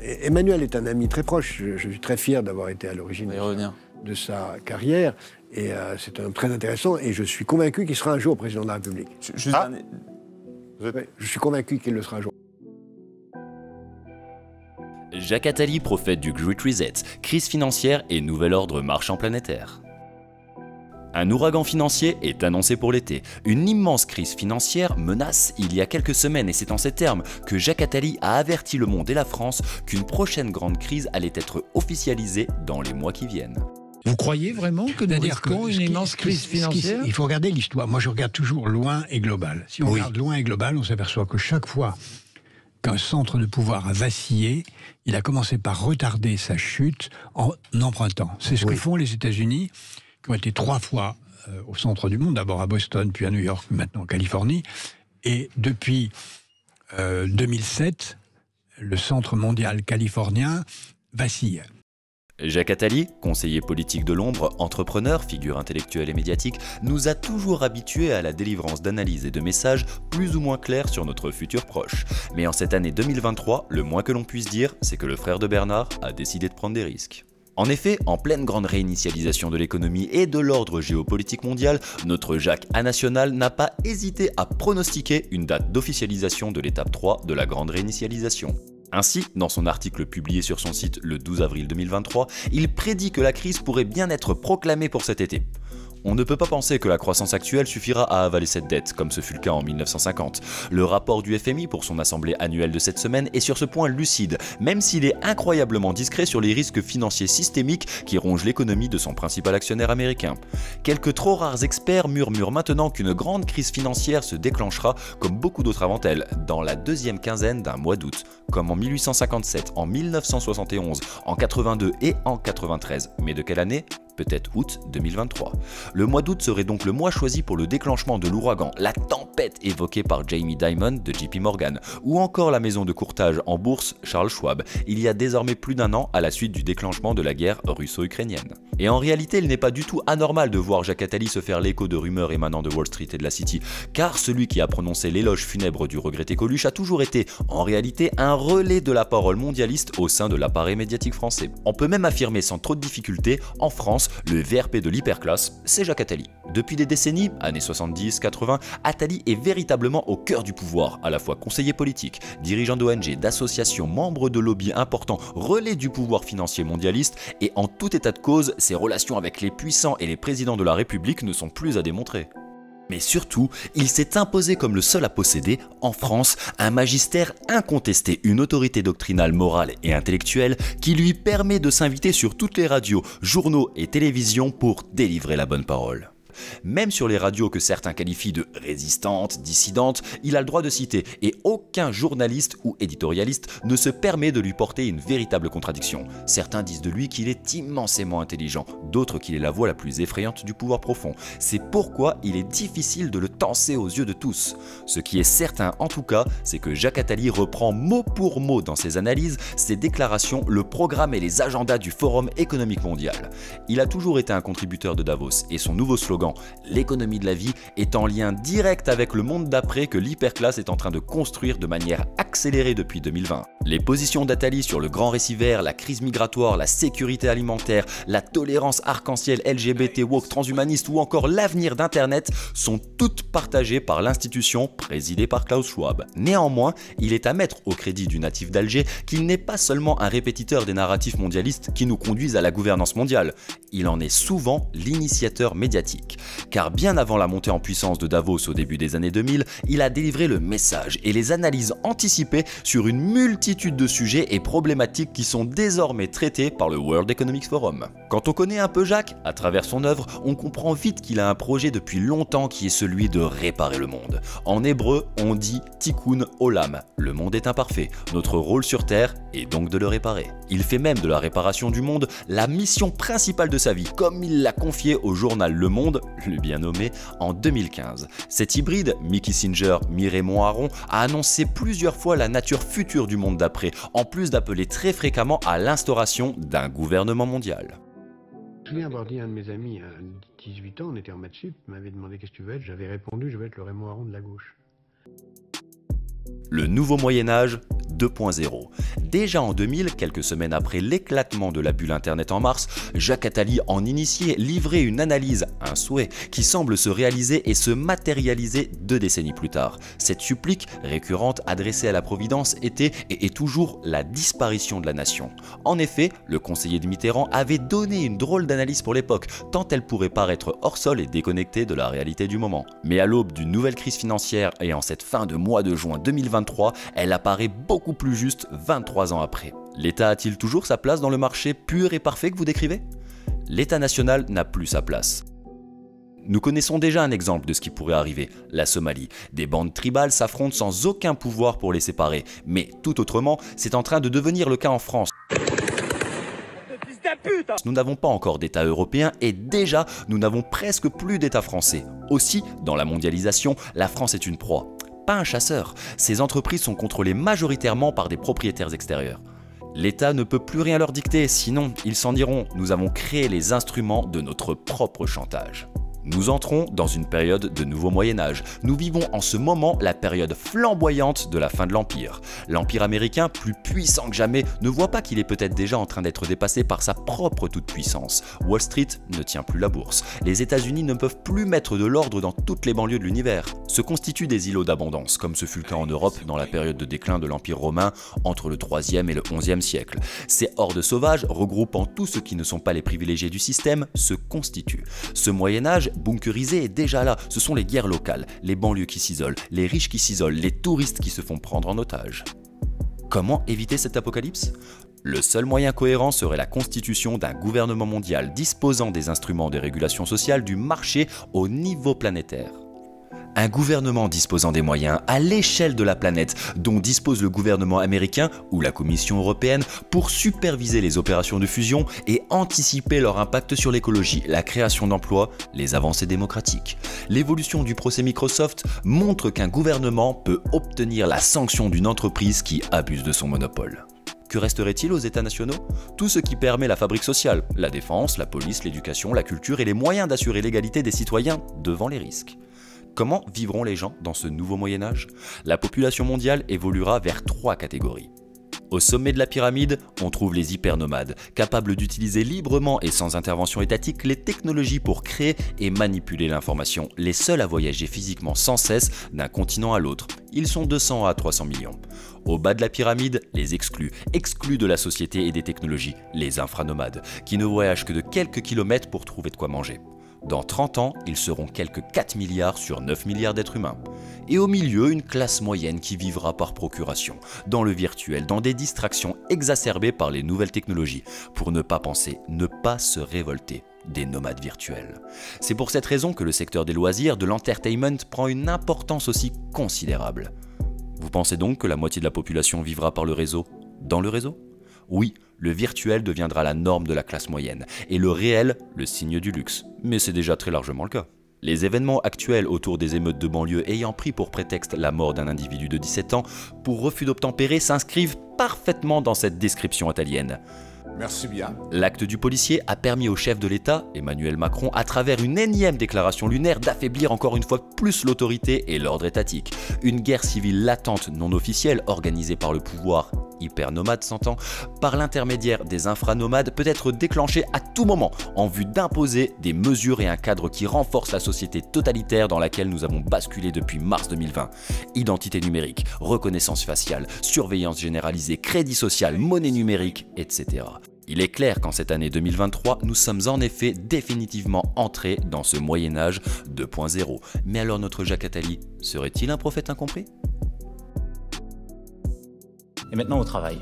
Emmanuel est un ami très proche. Je suis très fier d'avoir été à l'origine de sa carrière. Et c'est un homme très intéressant. Et je suis convaincu qu'il sera un jour président de la République. Je suis convaincu qu'il le sera un jour. Jacques Attali, prophète du Great Reset, crise financière et nouvel ordre marchand planétaire. Un ouragan financier est annoncé pour l'été. Une immense crise financière menace il y a quelques semaines et c'est en ces termes que Jacques Attali a averti le monde et la France qu'une prochaine grande crise allait être officialisée dans les mois qui viennent. Vous croyez vraiment que nous risquons une immense crise financière? Il faut regarder l'histoire. Moi, je regarde toujours loin et global. Si on regarde loin et global, on s'aperçoit que chaque fois qu'un centre de pouvoir a vacillé, il a commencé par retarder sa chute en empruntant. C'est ce que font les États-Unis, qui ont été 3 fois au centre du monde, d'abord à Boston, puis à New York, puis maintenant en Californie. Et depuis 2007, le centre mondial californien vacille. Jacques Attali, conseiller politique de l'ombre, entrepreneur, figure intellectuelle et médiatique, nous a toujours habitués à la délivrance d'analyses et de messages plus ou moins clairs sur notre futur proche. Mais en cette année 2023, le moins que l'on puisse dire, c'est que le frère de Bernard a décidé de prendre des risques. En effet, en pleine grande réinitialisation de l'économie et de l'ordre géopolitique mondial, notre Jacques A-National n'a pas hésité à pronostiquer une date d'officialisation de l'étape 3 de la grande réinitialisation. Ainsi, dans son article publié sur son site le 12 avril 2023, il prédit que la crise pourrait bien être proclamée pour cet été. On ne peut pas penser que la croissance actuelle suffira à avaler cette dette, comme ce fut le cas en 1950. Le rapport du FMI pour son assemblée annuelle de cette semaine est sur ce point lucide, même s'il est incroyablement discret sur les risques financiers systémiques qui rongent l'économie de son principal actionnaire américain. Quelques trop rares experts murmurent maintenant qu'une grande crise financière se déclenchera, comme beaucoup d'autres avant elle, dans la deuxième quinzaine d'un mois d'août, comme en 1857, en 1971, en 82 et en 93. Mais de quelle année ? Peut-être août 2023. Le mois d'août serait donc le mois choisi pour le déclenchement de l'ouragan, la tempête évoquée par Jamie Dimon de JP Morgan, ou encore la maison de courtage en bourse Charles Schwab, il y a désormais plus d'un an à la suite du déclenchement de la guerre russo-ukrainienne. Et en réalité, il n'est pas du tout anormal de voir Jacques Attali se faire l'écho de rumeurs émanant de Wall Street et de la City, car celui qui a prononcé l'éloge funèbre du regretté Coluche a toujours été, en réalité, un relais de la parole mondialiste au sein de l'appareil médiatique français. On peut même affirmer sans trop de difficulté, en France, le VRP de l'hyperclasse, c'est Jacques Attali. Depuis des décennies, années 70-80, Attali est véritablement au cœur du pouvoir, à la fois conseiller politique, dirigeant d'ONG, d'associations, membre de lobbies importants, relais du pouvoir financier mondialiste, et en tout état de cause, ses relations avec les puissants et les présidents de la République ne sont plus à démontrer. Mais surtout, il s'est imposé comme le seul à posséder, en France, un magistère incontesté, une autorité doctrinale, morale et intellectuelle qui lui permet de s'inviter sur toutes les radios, journaux et télévisions pour délivrer la bonne parole. Même sur les radios que certains qualifient de résistantes, dissidentes, il a le droit de citer et aucun journaliste ou éditorialiste ne se permet de lui porter une véritable contradiction. Certains disent de lui qu'il est immensément intelligent, d'autres qu'il est la voix la plus effrayante du pouvoir profond. C'est pourquoi il est difficile de le tancer aux yeux de tous. Ce qui est certain en tout cas, c'est que Jacques Attali reprend mot pour mot dans ses analyses, ses déclarations, le programme et les agendas du Forum économique mondial. Il a toujours été un contributeur de Davos et son nouveau slogan « L'économie de la vie » est en lien direct avec le monde d'après que l'hyperclasse est en train de construire de manière accélérée depuis 2020. Les positions d'Attali sur le grand récit vert, la crise migratoire, la sécurité alimentaire, la tolérance arc-en-ciel LGBT, woke, transhumaniste ou encore l'avenir d'Internet sont toutes partagées par l'institution présidée par Klaus Schwab. Néanmoins, il est à mettre au crédit du natif d'Alger qu'il n'est pas seulement un répétiteur des narratifs mondialistes qui nous conduisent à la gouvernance mondiale. Il en est souvent l'initiateur médiatique. Car bien avant la montée en puissance de Davos au début des années 2000, il a délivré le message et les analyses anticipées sur une multitude de sujets et problématiques qui sont désormais traités par le World Economic Forum. Quand on connaît un peu Jacques, à travers son œuvre, on comprend vite qu'il a un projet depuis longtemps qui est celui de réparer le monde. En hébreu, on dit Tikkun Olam, le monde est imparfait, notre rôle sur Terre est donc de le réparer. Il fait même de la réparation du monde la mission principale de sa vie, comme il l'a confié au journal Le Monde, le bien nommé, en 2015. Cet hybride, mi Kissinger, mi Raymond Aron, a annoncé plusieurs fois la nature future du monde d'après, en plus d'appeler très fréquemment à l'instauration d'un gouvernement mondial. Je me souviens avoir dit à un de mes amis, à 18 ans, on était en maths sup, il m'avait demandé qu'est-ce que tu veux être, j'avais répondu je veux être le Raymond Aron de la gauche. Le nouveau Moyen-Âge 2.0. Déjà en 2000, quelques semaines après l'éclatement de la bulle Internet en mars, Jacques Attali, en initié, livrait une analyse, un souhait, qui semble se réaliser et se matérialiser 2 décennies plus tard. Cette supplique récurrente adressée à la Providence était et est toujours la disparition de la nation. En effet, le conseiller de Mitterrand avait donné une drôle d'analyse pour l'époque, tant elle pourrait paraître hors sol et déconnectée de la réalité du moment. Mais à l'aube d'une nouvelle crise financière et en cette fin de mois de juin 2023, elle apparaît beaucoup plus juste 23 ans après. L'État a-t-il toujours sa place dans le marché pur et parfait que vous décrivez? L'État national n'a plus sa place. Nous connaissons déjà un exemple de ce qui pourrait arriver, la Somalie. Des bandes tribales s'affrontent sans aucun pouvoir pour les séparer. Mais tout autrement, c'est en train de devenir le cas en France. Nous n'avons pas encore d'État européen et déjà, nous n'avons presque plus d'État français. Aussi, dans la mondialisation, la France est une proie. Pas un chasseur. Ces entreprises sont contrôlées majoritairement par des propriétaires extérieurs. L'État ne peut plus rien leur dicter, sinon ils s'en iront. Nous avons créé les instruments de notre propre chantage. Nous entrons dans une période de nouveau Moyen-Âge. Nous vivons en ce moment la période flamboyante de la fin de l'Empire. L'Empire américain, plus puissant que jamais, ne voit pas qu'il est peut-être déjà en train d'être dépassé par sa propre toute-puissance. Wall Street ne tient plus la bourse. Les États-Unis ne peuvent plus mettre de l'ordre dans toutes les banlieues de l'univers. Se constituent des îlots d'abondance, comme ce fut le cas en Europe dans la période de déclin de l'Empire romain entre le 3e et le 11e siècle. Ces hordes sauvages, regroupant tous ceux qui ne sont pas les privilégiés du système, se constituent. Ce Moyen-Âge bunkerisé est déjà là, ce sont les guerres locales, les banlieues qui s'isolent, les riches qui s'isolent, les touristes qui se font prendre en otage. Comment éviter cet apocalypse? Le seul moyen cohérent serait la constitution d'un gouvernement mondial disposant des instruments de régulation sociale du marché au niveau planétaire. Un gouvernement disposant des moyens à l'échelle de la planète dont dispose le gouvernement américain ou la Commission européenne pour superviser les opérations de fusion et anticiper leur impact sur l'écologie, la création d'emplois, les avancées démocratiques. L'évolution du procès Microsoft montre qu'un gouvernement peut obtenir la sanction d'une entreprise qui abuse de son monopole. Que resterait-il aux États nationaux? Tout ce qui permet la fabrique sociale, la défense, la police, l'éducation, la culture et les moyens d'assurer l'égalité des citoyens devant les risques. Comment vivront les gens dans ce nouveau Moyen-Âge? La population mondiale évoluera vers 3 catégories. Au sommet de la pyramide, on trouve les hypernomades, capables d'utiliser librement et sans intervention étatique les technologies pour créer et manipuler l'information, les seuls à voyager physiquement sans cesse d'un continent à l'autre. Ils sont 200 à 300 millions. Au bas de la pyramide, les exclus de la société et des technologies, les infranomades, qui ne voyagent que de quelques kilomètres pour trouver de quoi manger. Dans 30 ans, ils seront quelques 4 milliards sur 9 milliards d'êtres humains. Et au milieu, une classe moyenne qui vivra par procuration, dans le virtuel, dans des distractions exacerbées par les nouvelles technologies, pour ne pas penser, ne pas se révolter. Des nomades virtuels. C'est pour cette raison que le secteur des loisirs, de l'entertainment, prend une importance aussi considérable. Vous pensez donc que la moitié de la population vivra par le réseau, dans le réseau? Oui, le virtuel deviendra la norme de la classe moyenne, et le réel, le signe du luxe. Mais c'est déjà très largement le cas. Les événements actuels autour des émeutes de banlieue ayant pris pour prétexte la mort d'un individu de 17 ans pour refus d'obtempérer s'inscrivent parfaitement dans cette description attalienne. Merci bien. L'acte du policier a permis au chef de l'État, Emmanuel Macron, à travers une énième déclaration lunaire, d'affaiblir encore une fois plus l'autorité et l'ordre étatique. Une guerre civile latente non officielle organisée par le pouvoir hypernomade s'entend, par l'intermédiaire des infranomades peut être déclenchée à tout moment en vue d'imposer des mesures et un cadre qui renforce la société totalitaire dans laquelle nous avons basculé depuis mars 2020. Identité numérique, reconnaissance faciale, surveillance généralisée, crédit social, monnaie numérique, etc. Il est clair qu'en cette année 2023, nous sommes en effet définitivement entrés dans ce Moyen-Âge 2.0. Mais alors notre Jacques Attali serait-il un prophète incompris ? Et maintenant au travail.